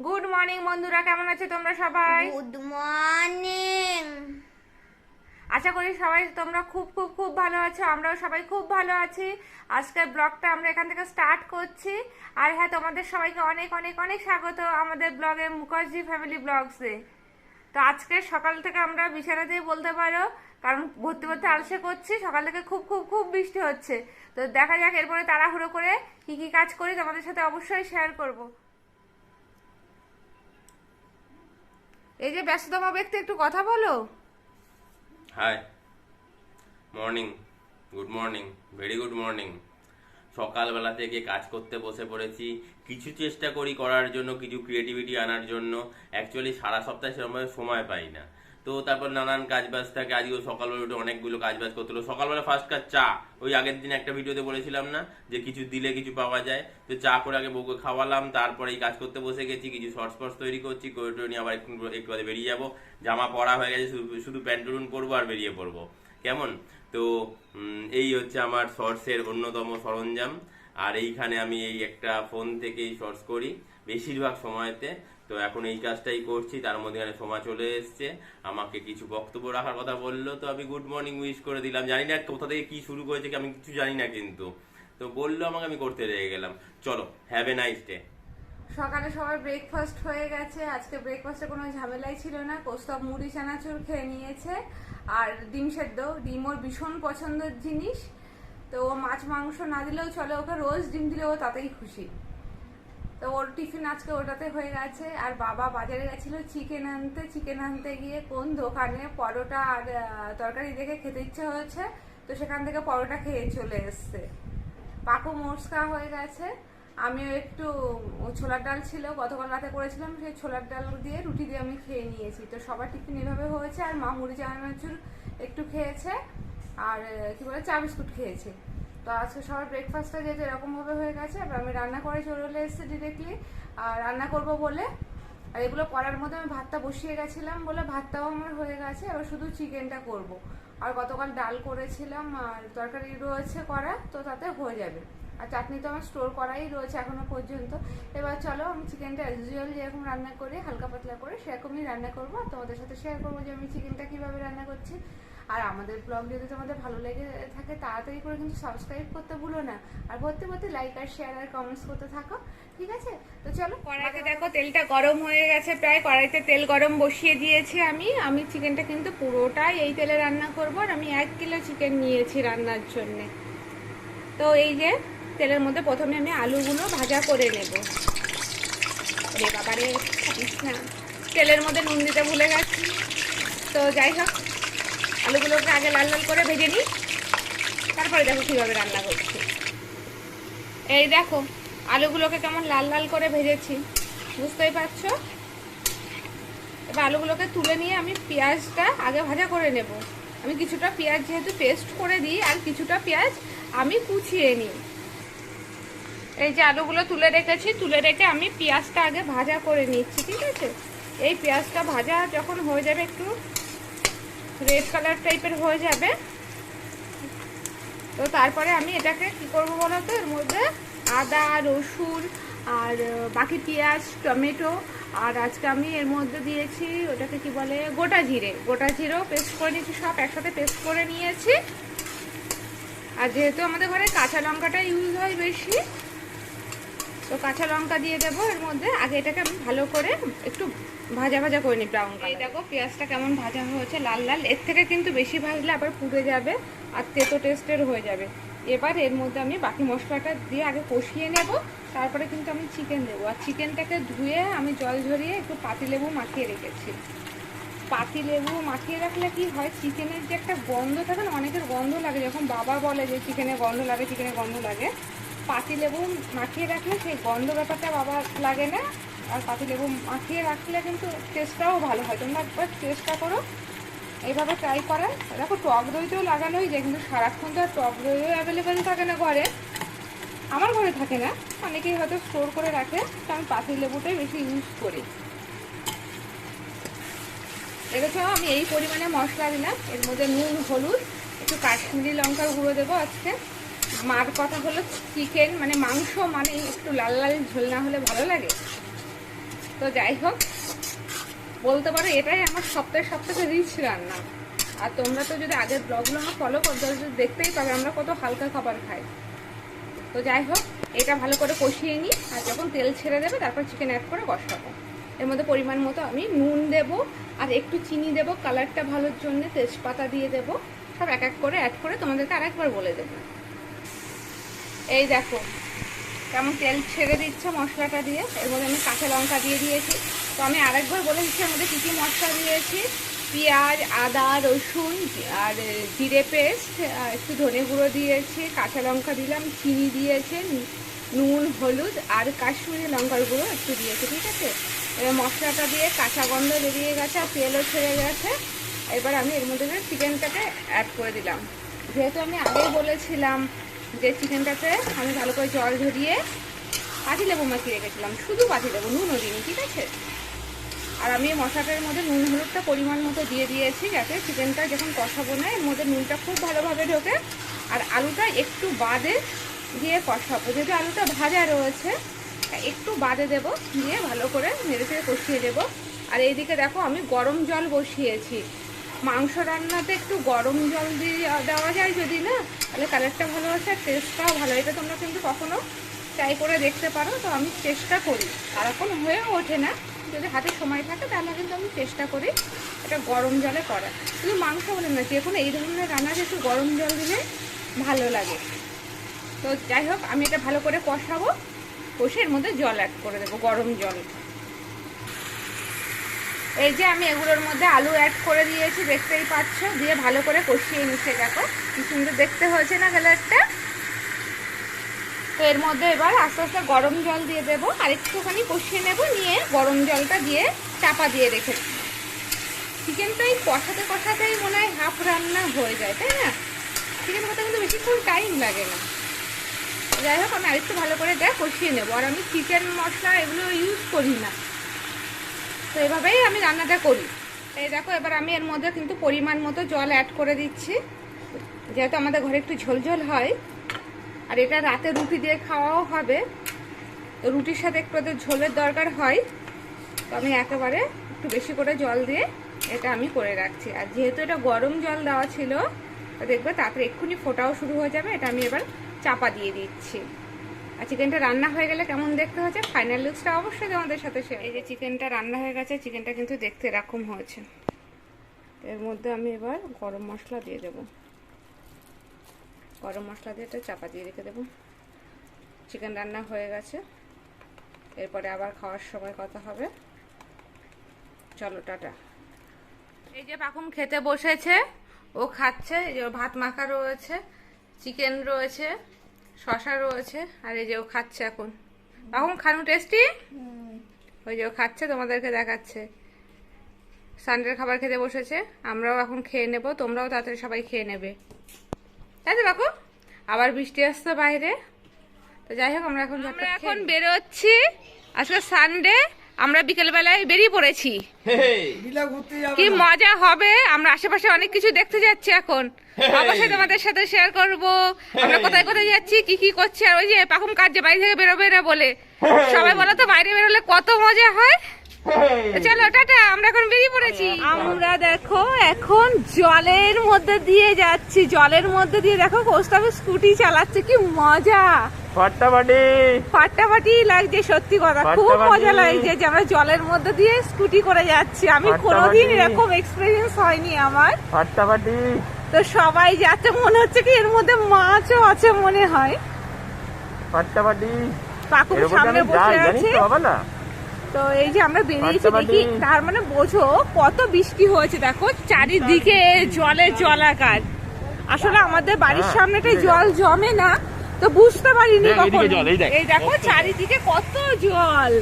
Good morning বন্ধুরা, কেমন আছো তোমরা সবাই? Good morning. আশা করি সবাই তোমরা খুব খুব খুব ভালো আছো। আমরাও সবাই খুব ভালো আছি। আজকের ব্লগটা আমরা এখান থেকে স্টার্ট করছি। আর হ্যাঁ, তোমাদের সবাইকে অনেক অনেক অনেক স্বাগত আমাদের ব্লগে, মুখার্জি ফ্যামিলি ব্লগসে। তো আজকে সকাল থেকে আমরা বিছানাতেই বলতে পারো, কারণ ভর্তি ভর্তি আলসে করছি। সকাল থেকে খুব খুব খুব বৃষ্টি হচ্ছে। তো দেখা যাক এরপরে তাড়াহুড়ো করে কি কি কাজ করি তোমাদের সাথে অবশ্যই শেয়ার করব। এই যে ব্যস্ততম ব্যক্তি, একটু কথা বলো। Hi, morning, good morning, very good morning. সকালবেলা থেকে কাজ করতে বসে পড়েছি। কিছু চেষ্টা করি করার জন্য, কিছু ক্রিয়েটিভিটি আনার জন্য। অ্যাকচুয়ালি সারা সপ্তাহে সেরকম সময় পাই না। তো তারপর নানান কাজবাজ থাকে। আজকেও সকালবেলা উঠে অনেকগুলো কাজবাজ করতে হলো। সকালবেলা ফার্স্ট কাজ চা। ওই আগের দিন একটা ভিডিওতে বলেছিলাম না যে কিছু দিলে কিছু পাওয়া যায়, তো চা করে আগে বউকে খাওয়ালাম, তারপরে এই কাজ করতে বসে গেছি। কিছু শর্টস ফর্টস তৈরি করছি, করে টোরে নিয়ে আবার একটু বাদে বেরিয়ে যাবো। জামা পরা হয়ে গেছে, শুধু প্যান্টুরুন পরবো আর বেরিয়ে পড়বো। কেমন? তো এই হচ্ছে আমার শর্টসের অন্যতম সরঞ্জাম। আর এইখানে আমি এই একটা ফোন থেকেই শর্টস করি বেশিরভাগ সময়তে। তো এখন এই কাজটাই করছি, তার মধ্যে সময় চলে এসছে। আমাকে কিছু বক্তব্য রাখার কথা বললো, তো আমি গুড মর্নিং উইশ করে দিলাম। জানি না কোথা থেকে কি শুরু করেছে, আমি কিছু জানি না, কিন্তু তো বললো আমাকে, আমি করতে লেগে গেলাম। চলো, হ্যাভ এ নাইস ডে। সকালে সবার ব্রেকফাস্ট হয়ে গেছে। আজকে ব্রেকফাস্টে কোনো ঝামেলাই ছিল না। কৌস্তব মুড়ি চানাচুর খেয়ে নিয়েছে আর ডিম সেদ্ধ। ডিম ওর ভীষণ পছন্দের জিনিস। তো ও মাছ মাংস না দিলেও চলে, ওকে রোজ ডিম দিলে ও তাতেই খুশি। তো ওর টিফিন আজকে ওটাতে হয়ে গেছে। আর বাবা বাজারে গেছিল চিকেন আনতে গিয়ে কোন দোকানে পরোটা আর তরকারি দেখে খেতে ইচ্ছে হয়েছে, তো সেখান থেকে পরোটা খেয়ে চলে এসছে। পাকু মোচকা হয়ে গেছে। আমিও একটু ছোলার ডাল ছিল, গতকাল রাতে করেছিলাম, সেই ছোলার ডাল দিয়ে রুটি দিয়ে আমি খেয়ে নিয়েছি। তো সবার টিফিন এভাবে হয়েছে। আর মা মুড়ি চানাচুর একটু খেয়েছে আর কি বলে চা বিস্কুট খেয়েছে। তো আজকে সবার ব্রেকফাস্টটা যেহেতু এরকমভাবে হয়ে গেছে, আর আমি রান্না করে চলে এসেছি ডিরেক্টলি আর রান্না করব বলে। আর এগুলো করার মধ্যে আমি ভাতটা বসিয়ে গেছিলাম বলে ভাতটাও আমার হয়ে গেছে। এবার শুধু চিকেনটা করব। আর গতকাল ডাল করেছিলাম আর তরকারি রয়েছে করা, তো তাতে হয়ে যাবে। আর চাটনি তো আমার স্টোর করাই রয়েছে এখনো পর্যন্ত। এবার চলো, আমি চিকেনটা অ্যাজ ইউজুয়াল যেরকম রান্না করি হালকা পাতলা করে সেরকমই রান্না করবো। আর তোমাদের সাথে শেয়ার করবো যে আমি চিকেনটা কীভাবে রান্না করছি। আর আমাদের ব্লগ যদি তোমাদের ভালো লেগে থাকে তাড়াতাড়ি করে কিন্তু সাবস্ক্রাইব করতে ভুলো না। আর ভর্তি লাইক আর শেয়ার আর কমেন্টস করতে থাকো, ঠিক আছে? তো চলো, কড়াইতে দেখো তেলটা গরম হয়ে গেছে প্রায়। কড়াইতে তেল গরম বসিয়ে দিয়েছি আমি চিকেনটা কিন্তু পুরোটাই এই তেলে রান্না করবো। আর আমি 1 কিলো চিকেন নিয়েছি রান্নার জন্যে। তো এই যে তেলের মধ্যে প্রথমে আমি আলুগুলো ভাজা করে নেব। রে বাবারে, খাটিস না, তেলের মধ্যে নুন দিতে ভুলে গেছি। তো যাই হোক, আলুগুলোকে আগে লাল লাল করে ভেজে নিই, তারপরে দেখো কীভাবে রান্না করছি। এই দেখো আলুগুলোকে কেমন লাল লাল করে ভেজেছি, বুঝতেই পারছো। এবার আলুগুলোকে তুলে নিয়ে আমি পেঁয়াজটা আগে ভাজা করে নেব। আমি কিছুটা পেঁয়াজ যেহেতু পেস্ট করে দিই, আর কিছুটা পেঁয়াজ আমি কুচিয়ে নিই। এই যে আলুগুলো তুলে রেখে আমি পেঁয়াজটা আগে ভাজা করে নিচ্ছি, ঠিক আছে? এই পেঁয়াজটা ভাজা যখন হয়ে যাবে, একটু রেড কালার টাইপের হয়ে যাবে, তো তারপরে আমি এটাকে কি করবো বলো তো, এর মধ্যে আদা রসুন আর বাকি পেঁয়াজ টমেটো আর আজকে আমি এর মধ্যে দিয়েছি ওটাকে কি বলে গোটা জিরেও পেস্ট করে নিয়েছি, সব একসাথে পেস্ট করে নিয়েছি। আর যেহেতু আমাদের ঘরে কাঁচা লঙ্কাটা ইউজ হয় বেশি, তো কাঁচা লঙ্কা দিয়ে দেবো এর মধ্যে। আগে এটাকে আমি ভালো করে একটু ভাজা করে নিই ব্রাউন কালার। এই দেখো পেঁয়াজটা কেমন ভাজা হয়েছে, লাল লাল। এর থেকে কিন্তু বেশি ভাজলে আবার পুড়ে যাবে আর তেতো টেস্টের হয়ে যাবে। এবার এর মধ্যে আমি বাকি মশলাটা দিয়ে আগে কষিয়ে নেব, তারপরে কিন্তু আমি চিকেন দেবো। আর চিকেনটাকে ধুয়ে আমি জল ঝরিয়ে একটু পাতিলেবু মাখিয়ে রেখেছি। পাতিলেবু মাখিয়ে রাখলে কি হয়, চিকেনের যে একটা গন্ধ থাকে না, অনেকের গন্ধ লাগে, যখন বাবা বলে যে চিকেনে গন্ধ লাগে, পাতিলেবু মাখিয়ে রাখলে সেই গন্ধ ব্যাপারটা বাবা লাগে না। আর পাতিলেবু মাখিয়ে রাখলে কিন্তু টেস্টটাও ভালো হয়। তোমরা একবার চেষ্টা করো এইভাবে ট্রাই করার। দেখো টক দইতেও লাগানোই যায়, কিন্তু সারাক্ষণ তো আর টক দইও অ্যাভেলেবেল থাকে না ঘরে। আমার ঘরে থাকে না, অনেকেই হয়তো স্টোর করে রাখে, তো আমি পাতিলেবুটাই বেশি ইউজ করি। দেখেছো আমি এই পরিমাণে মশলা দিলাম। এর মধ্যে নুন হলুদ একটু কাশ্মীরি লঙ্কার গুঁড়ো দেবো আজকে। মার কথা হলো চিকেন মানে মাংস মানে একটু লাল লাল ঝোল না হলে ভালো লাগে। তো যাই হোক, বলতে পারো এটাই আমার সবথেকে রিচ রান্না। আর তোমরা তো যদি আগের ব্লগগুলো আমার ফলো করতে দেখতেই পাবে আমরা কত হালকা খাবার খাই। তো যাই হোক, এটা ভালো করে কষিয়ে নিই, আর যখন তেল ছেড়ে দেবে তারপর চিকেন অ্যাড করে কষাবো। এর মধ্যে পরিমাণ মতো আমি নুন দেব, আর একটু চিনি দেব কালারটা ভালোর জন্য, তেজপাতা দিয়ে দেব, সব এক এক করে অ্যাড করে তোমাদেরকে আরেকবার বলে দেবো। এই দেখো কেমন তেল ছেড়ে দিচ্ছে মশলাটা দিয়ে। এর মধ্যে আমি কাঁচা লঙ্কা দিয়ে দিয়েছি। তো আমি আরেকবার বলে দিচ্ছি এর মধ্যে কী কী মশলা দিয়েছি। পেঁয়াজ, আদা, রসুন আর জিরে পেস্ট, একটু ধনে গুঁড়ো দিয়েছি, কাঁচা লঙ্কা দিলাম, চিনি দিয়েছে, নুন, হলুদ আর কাশ্মীরি লঙ্কার গুঁড়ো একটু দিয়েছি। ঠিক আছে, এবার মশলাটা দিয়ে কাঁচা গন্ধ বেরিয়ে গেছে আর তেলও ছেড়ে গেছে। এবার আমি এর মধ্যে চিকেনটাকে অ্যাড করে দিলাম। যেহেতু আমি আগেই বলেছিলাম যে চিকেনটাতে আমি ভালো করে জল ঝরিয়ে পাতিলেবু মাখিয়ে রেখেছিলাম, শুধু পাতিলেবু, নুনও দিইনি। ঠিক আছে, আর আমি মশলাটার মধ্যে নুন হলুদটা পরিমাণ মতো দিয়ে দিয়েছি, যাতে চিকেনটা যখন কষাবো না এর মধ্যে নুনটা খুব ভালোভাবে ঢোকে। আর আলুটা একটু বাদে দিয়ে কষাবো, যেহেতু আলুটা ভাজা রয়েছে একটু বাদে দেব, দিয়ে ভালো করে নেড়ে চেড়ে কষিয়ে দেবো। আর এইদিকে দেখো আমি গরম জল বসিয়েছি। মাংস রান্নাতে একটু গরম জল দিয়ে দেওয়া যায় যদি, না তাহলে কালারটা ভালো আছে আর টেস্টটাও ভালো। এটা তোমরা কিন্তু কখনো ট্রাই করে দেখতে পারো। তো আমি চেষ্টা করি, আর এখন হয়ে ওঠে না, যদি হাতে সময় থাকে তাহলে কিন্তু আমি চেষ্টা করি এটা গরম জলে করা। শুধু মাংস বলে না, যে কোনো এই ধরনের রান্নাতে একটু গরম জল দিলে ভালো লাগে। তো যাই হোক, আমি এটা ভালো করে কষাবো, কষে এর মধ্যে জল অ্যাড করে দেবো, গরম জল। এই যে আমি এগুলোর মধ্যে আলু অ্যাড করে দিয়েছি, দেখতেই পাচ্ছ, দিয়ে ভালো করে কষিয়ে নিচ্ছে। দেখো কি সুন্দর দেখতে হয়েছে না কালারটা। তো এর মধ্যে এবার আস্তে আস্তে গরম জল দিয়ে দেবো, আর একটুখানি কষিয়ে নেব, নিয়ে গরম জলটা দিয়ে চাপা দিয়ে রেখে দেবো। চিকেনটা এই কষাতে কষাতেই মনে হয় হাফ রান্না হয়ে যায়, তাই না? চিকেন কষাতে কিন্তু বেশিক্ষণ টাইম লাগে না। যাই হোক, আমি আরেকটু ভালো করে এটা কষিয়ে নেবো। আর আমি চিকেন মশলা এগুলো ইউজ করি না, তো এভাবেই আমি রান্নাটা করি। এই দেখো, এবার আমি এর মধ্যে কিন্তু পরিমাণ মতো জল অ্যাড করে দিচ্ছি, যেহেতু আমাদের ঘরে একটু ঝোলঝোল হয়। আর এটা রাতে রুটি দিয়ে খাওয়াও হবে, তো রুটির সাথে একটু ঝোলের দরকার হয়। তো আমি একেবারে একটু বেশি করে জল দিয়ে এটা আমি করে রাখছি। আর যেহেতু এটা গরম জল দেওয়া ছিল, তো দেখবে তারপরে এক্ষুনি ফোটাও শুরু হয়ে যাবে। এটা আমি এবার চাপা দিয়ে দিচ্ছি। আর চিকেনটা রান্না হয়ে গেলে কেমন দেখতে হচ্ছে ফাইনাল লুকসটা অবশ্যই তোমাদের সাথে শেয়ার। এই যে চিকেনটা রান্না হয়ে গেছে, চিকেনটা কিন্তু দেখতে এরকম হয়েছে। এর মধ্যে আমি এবার গরম মশলা দিয়ে দেব, গরম মশলা দিয়ে এটা চাপা দিয়ে রেখে দেবো। চিকেন রান্না হয়ে গেছে, এরপরে আবার খাওয়ার সময় কথা হবে। চলো টাটা। এই যে পাকুম খেতে বসেছে, ও খাচ্ছে। এই যে ভাত মাখা রয়েছে, চিকেন রয়েছে, শশা রয়েছে, আর এই যে ও খাচ্ছে এখন। পাকুম খানু টেস্টি, ওই যে ও খাচ্ছে, তোমাদেরকে দেখাচ্ছে। সানডের খাবার খেতে বসেছে, আমরাও এখন খেয়ে নেব, তোমরাও তাড়াতাড়ি সবাই খেয়ে নেবে, তাই তো বাকু? আবার বৃষ্টি আসছে বাইরে। তো যাই হোক, আমরা এখন বেরোচ্ছি। আজকে সানডে, আমরা বিকেলবেলায় বেরিয়ে পড়েছি। কি মজা হবে, আমরা আশেপাশে অনেক কিছু দেখতে যাচ্ছি এখন, অবশ্যই তোমাদের সাথে শেয়ার করব আমরা কোথায় কোথায় যাচ্ছি, কি কি করছি। আর ওই যে পাকুম কাজ যে বাইরে থেকে বেরোবে না বলে, সবাই বলো তো বাইরে বেরোলে কত মজা হয়। চলো টাটা, আমরা এখন বেরিয়ে পড়েছি। আমরা দেখো এখন জলের মধ্যে দিয়ে যাচ্ছি, জলের মধ্যে দিয়ে দেখো কোস্তাবে স্কুটি চালাচ্ছে, কি মজা, ফাটাফাটি লাগছে। সত্যি কথা, খুব মজা লাগছে যে আমরা জলের মধ্যে দিয়ে স্কুটি করে যাচ্ছি। আমি কোনোদিন এরকম এক্সপেরিয়েন্স হয়নি আমার। তো সবাই যাচ্ছে, মনে হচ্ছে কি এর মধ্যে মাছও আছে মনে হয়। পাকুম সামনে বসে আছে। তো এই যে আমরা বেরিয়েছি, দেখি তার মানে বোঝো কত বৃষ্টি হয়েছে। দেখো চারিদিকে জলে জলাকার। আসলে আমাদের বাড়ির সামনেটাই জল জমে না, তো বুঝতে পারিনি কখন। এই দেখো চারিদিকে কত জল,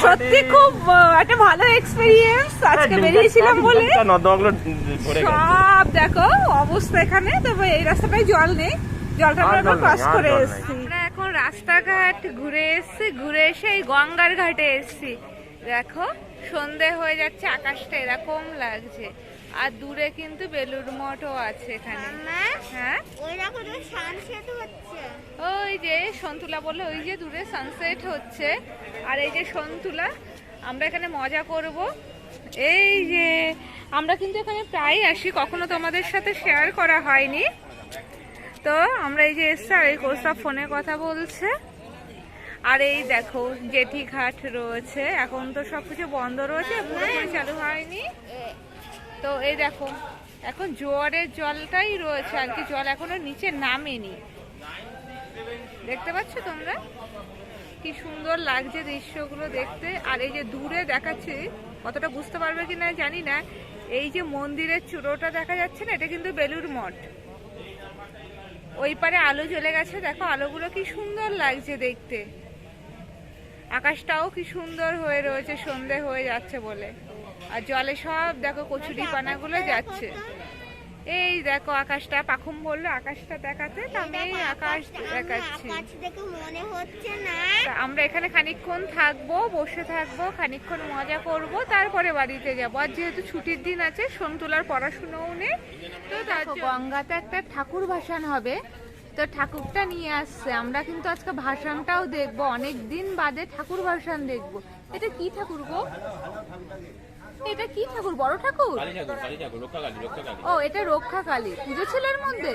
সত্যি খুব একটা ভালো এক্সপেরিয়েন্স। আজকে বেরিয়েছিলাম বলে সব দেখো অবস্থা এখানে। তবে এই রাস্তাটায় জল নেই, জলটা আমরা ক্রস করে এসেছি। আমরা এখন রাস্তাঘাট ঘুরে এসেছি, ঘুরে এসে এই গঙ্গার ঘাটে এসেছি। দেখো সন্ধে হয়ে যাচ্ছে, আকাশটা এরকম লাগছে। আর দূরে কিন্তু বেলুড় মঠও আছে এখানে। মাম্মা হ্যাঁ ওই দেখো তো সানসেট হচ্ছে। ওই যে সন্তুলা বললো ওই যে দূরে সানসেট হচ্ছে, আর এই যে সন্তুলা আমরা এখানে মজা করব। এই যে আমরা কিন্তু এখানে প্রায় আসি, কখনো তোমাদের সাথে শেয়ার করা হয়নি। তো আমরা এই যে এসছি, আর এই কোসা ফোনে কথা বলছে। আর এই দেখো জেঠি ঘাট রয়েছে, এখন তো সবকিছু বন্ধ রয়েছে, পুরোপুরি চালু হয়নি। তো এই দেখো এখন জোয়ারের জলটাই রয়েছে আর কি, জল এখনো নিচে নামেনি। দেখতে পাচ্ছ তোমরা কি সুন্দর লাগছে দৃশ্যগুলো দেখতে। আর এই যে দূরে দেখাচ্ছি, কতটা বুঝতে পারবে কিনা জানি না, এই যে মন্দিরের চূড়োটা দেখা যাচ্ছে না, এটা কিন্তু বেলুড় মঠ। ওই পারে আলো জ্বলে গেছে, দেখো আলোগুলো কি সুন্দর লাগছে দেখতে। আকাশটাও কি সুন্দর হয়ে রয়েছে সন্ধে হয়ে যাচ্ছে বলে। আর জলে সব দেখো কচুরি পানাগুলো যাচ্ছে। এই দেখো আকাশটা, পাখুম বললো আকাশটা দেখাতে, তা আমি এই আকাশ দেখাচ্ছি। আকাশ দেখে মনে হচ্ছে না। তা আমরা এখানে খানিকক্ষণ থাকবো, বসে থাকবো, খানিকক্ষণ মজা করব, তারপরে বাড়িতে যাবো। আর যেহেতু ছুটির দিন আছে, সন্তুলার পড়াশুনোও নেই, তো দেখো গঙ্গাতে একটা ঠাকুর ভাসান হবে, তো ঠাকুরটা নিয়ে আসছে। আমরা কিন্তু আজকে ভাসানটাও দেখবো, অনেক দিন বাদে ঠাকুর ভাসান দেখবো। এটা কি ঠাকুর গো? এটা কি ঠাকুর? বড় ঠাকুর? ও এটা রক্ষা কালী। পুজো ছিল এর মধ্যে?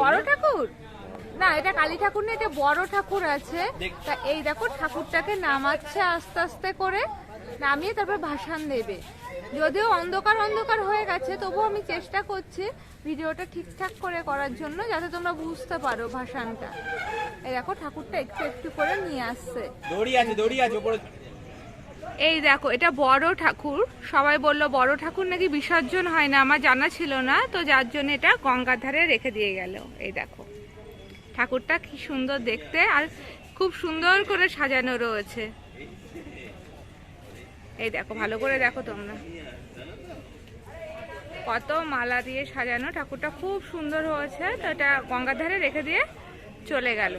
বড় ঠাকুর না, এটা কালী ঠাকুর না, এটা বড় ঠাকুর আছে। তা এই দেখো ঠাকুরটাকে নামাচ্ছে আস্তে আস্তে করে, নামিয়ে তারপর ভাসান দেবে। যদিও অন্ধকার অন্ধকার হয়ে গেছে, তবুও আমি চেষ্টা করছি ভিডিওটা ঠিকঠাক করে করার জন্য, যাতে তোমরা বুঝতে পারো ভাসানটা। এই দেখো ঠাকুরটা একটু একটু করে নিয়ে আসছে। দড়ি আছে উপরে। এই দেখো এটা বড় ঠাকুর। সবাই বললো বড় ঠাকুর নাকি বিসর্জন হয় না, আমার জানা ছিল না, তো যার জন্য এটা গঙ্গার ধারে রেখে দিয়ে গেল। এই দেখো ঠাকুরটা কি সুন্দর দেখতে, আর খুব সুন্দর করে সাজানো রয়েছে। এই দেখো ভালো করে দেখো তোমরা, কত মালা দিয়ে সাজানো, ঠাকুরটা খুব সুন্দর হয়েছে। তো এটা গঙ্গার ধারে রেখে দিয়ে চলে গেল।